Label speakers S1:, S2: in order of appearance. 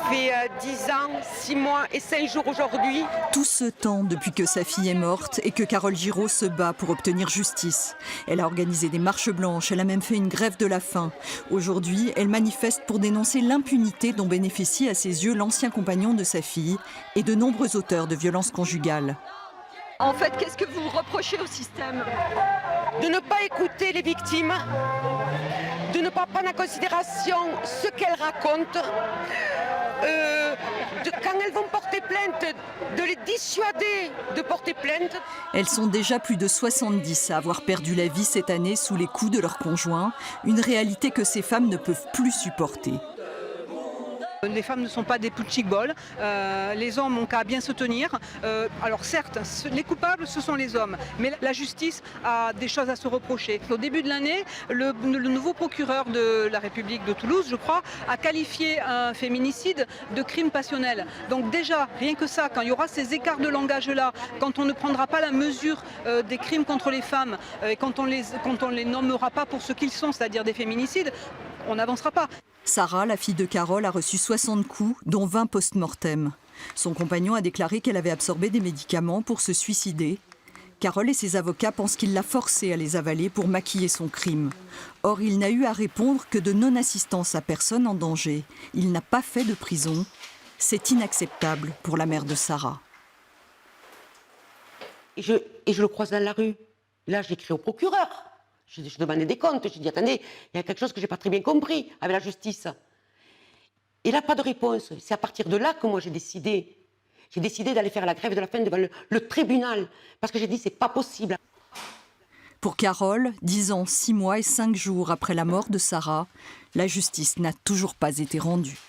S1: fait 10 ans, 6 mois et 5 jours aujourd'hui.
S2: Tout ce temps depuis que sa fille est morte et que Carole Giraud se bat pour obtenir justice. Elle a organisé des marches blanches, elle a même fait une grève de la faim. Aujourd'hui, elle manifeste pour dénoncer l'impunité dont bénéficie à ses yeux l'ancien compagnon de sa fille et de nombreux auteurs de violences conjugales.
S3: En fait, qu'est-ce que vous reprochez au système?
S1: De ne pas écouter les victimes, de ne pas prendre en considération ce qu'elles racontent, quand elles vont porter plainte, de les dissuader de porter plainte.
S2: Elles sont déjà plus de 70 à avoir perdu la vie cette année sous les coups de leurs conjoints, une réalité que ces femmes ne peuvent plus supporter.
S4: Les femmes ne sont pas des punching balls, les hommes ont qu'à bien se tenir. Alors certes, les coupables, ce sont les hommes, mais la justice a des choses à se reprocher. Au début de l'année, le nouveau procureur de la République de Toulouse, je crois, a qualifié un féminicide de crime passionnel. Donc déjà, rien que ça, quand il y aura ces écarts de langage-là, quand on ne prendra pas la mesure des crimes contre les femmes, et quand on les nommera pas pour ce qu'ils sont, c'est-à-dire des féminicides, on n'avancera pas.
S2: Sarah, la fille de Carole, a reçu 60 coups, dont 20 post-mortem. Son compagnon a déclaré qu'elle avait absorbé des médicaments pour se suicider. Carole et ses avocats pensent qu'il l'a forcée à les avaler pour maquiller son crime. Or, il n'a eu à répondre que de non-assistance à personne en danger. Il n'a pas fait de prison. C'est inacceptable pour la mère de Sarah.
S1: Et je le croise dans la rue. Là, j'écris au procureur. Je demandais des comptes, je dis attendez, il y a quelque chose que je n'ai pas très bien compris avec la justice. Et là, pas de réponse. C'est à partir de là que moi j'ai décidé d'aller faire la grève de la faim devant le tribunal. Parce que j'ai dit c'est pas possible.
S2: Pour Carole, 10 ans, 6 mois et 5 jours après la mort de Sarah, la justice n'a toujours pas été rendue.